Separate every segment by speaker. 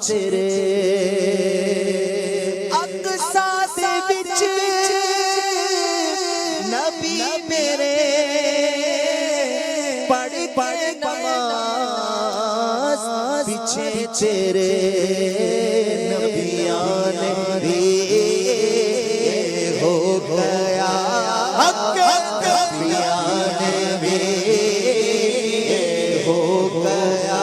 Speaker 1: تیرے اقصا دے وچ نبی میرے پڑھ پڑھ نماز پیچھے تیرے نبیاں نے بھی ہو گیا حق نبیاں نے بھی ہو گیا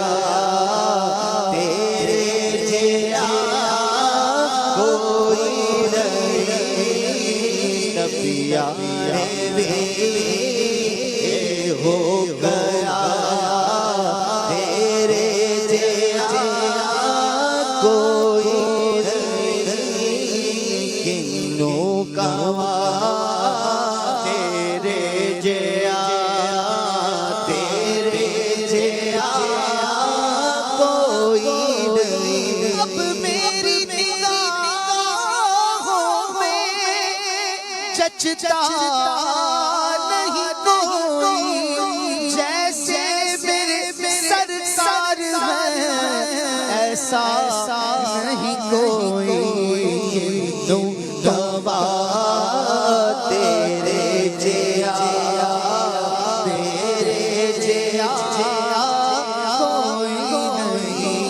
Speaker 1: ہو گیا تیرے جیسا کوئی نہیں کنوں کا تیرے جیسا کوئی نہیں اب میری نگاہوں میں جچتا نہیں کوئی جیسے میرے سرکار ہے ایسا نہیں کوئی تم گواہ تیرے جیسا کوئی نہیں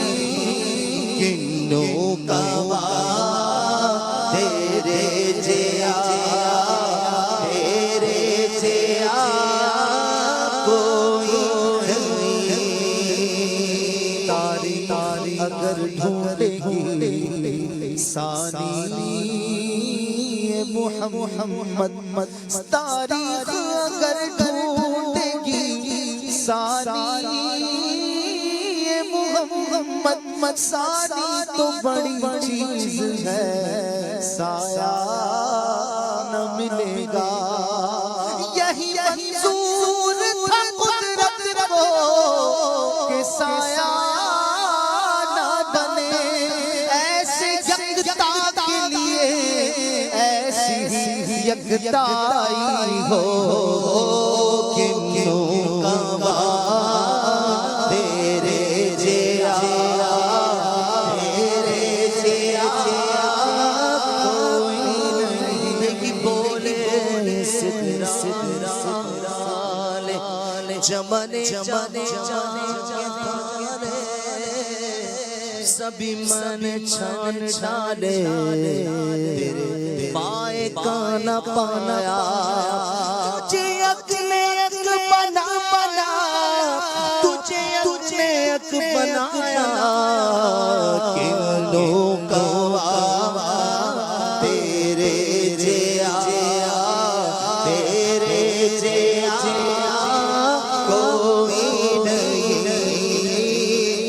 Speaker 1: کنوں گواہ تیرے جیسا اگر ڈھونڈے گی ثانی محمد تاریخ اگر ڈھونڈے گی ثانی محمد ثانی تو بڑی چیز ہے سایہ نہ ملے گا یہی منظور تھا قدرت کو کہ سایہ یکتائی ہو کنوں گواہ تیرے جیسا کوئی نہیں بولے صدرہ چمن سبھی من چھان ڈالے پائے کانا پایا تجھے اکنے اک بنا تجھے اکنے اک بنایا کنوں گواہ تیرے جیسا کوئی نہیں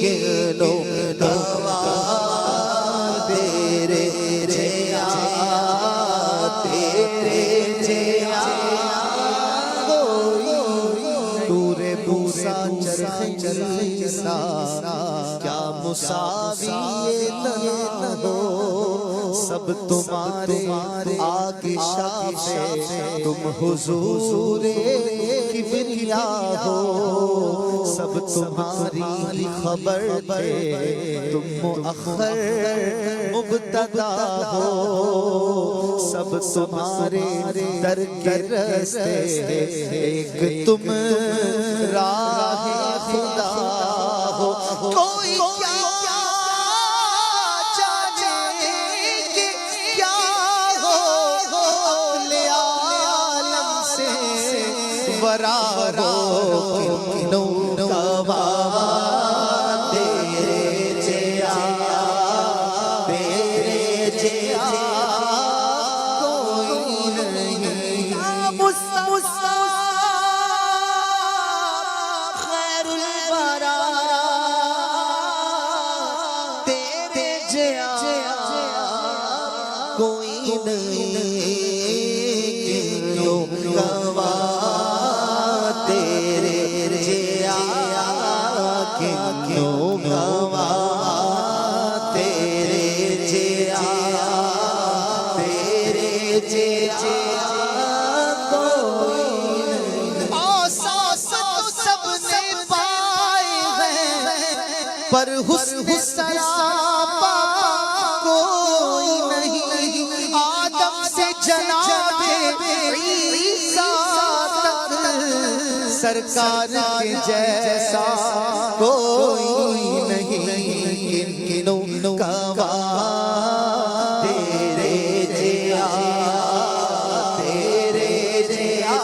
Speaker 1: کنوں کیا مساوی نہ ہو سب تمہارے آگے شافع تم حضور کبریا ہو سب تمہاری خبر تھے تم مؤخر مبتدا ہو سب تمہارے در کے راستے ایک تم راہ خدا ہو کوئی کیا جانے کہ کیا ہو عقل عالم سے ورا ہو کنوں کوا تیرے جیا کوئی نہیں خیر الورا تیرے جیا کوئی نہیں گوا تیرے جیا کنوں گوا تیرے جیا تیرے جیا پر حسن سراپا کوئی نہیں آدم سے جناب عیسیٰ تک سرکار کے جیسا کوئی نہیں کنوں کوا تیرے جیا تیرے جیا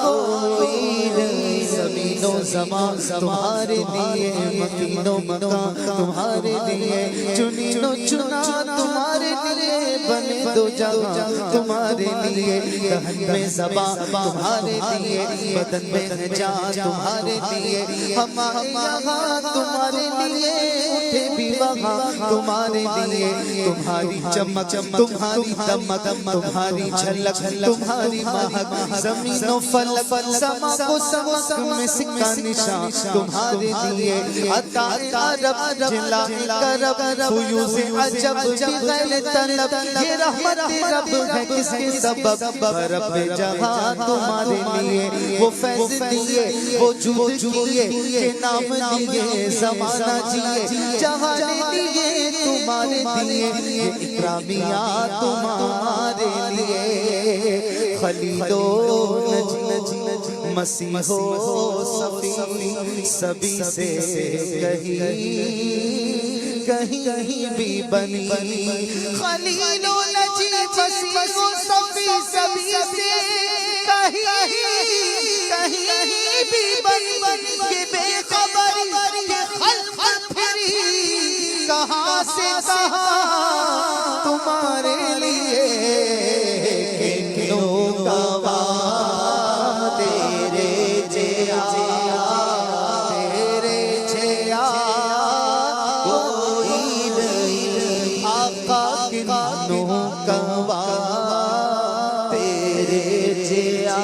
Speaker 1: کوئی نہیں زمین و زمان تمہارے لیے مکین و مکان تمہارے لیے چنین و چنا تمہارے لیے بنے دو جہاں تمہارے لیے دہن میں زبان تمہارے لیے بدن میں جان تمہارے لیے ہمارے یہاں تمہارے لیے اٹھے بھی وہاں تمہارے لیے تمہاری چمک تمہاری دمک تمہاری جھلک تمہاری مہک زمین و فلک سما کو سمک میں سکا نشان تمہارے لیے عطا رب جلا کرب فیوز عجب بغیر طلب یہ رحمت رب ہے کس کے سبب رب جہاں تمہارے لیے وہ فیض دیے وہ جود دیے کہ نام دیے زمانہ جیے جہاں لیے تمہارے لیے اکرامیات تمہارے لیے خلیل و نجی مسیح و صفی سبھی سے کہیں بھی بنی خلیل و نجی مسیح و صفی سبھی سے کہیں بھی بنی یہ بے خبری کہ خلق پھری کہاں سے کہاں تمہارے لیے کنوں کوا تیرے جیا تیرے جیا کوئی نہیں آقا کنوں کوا تیرے جیا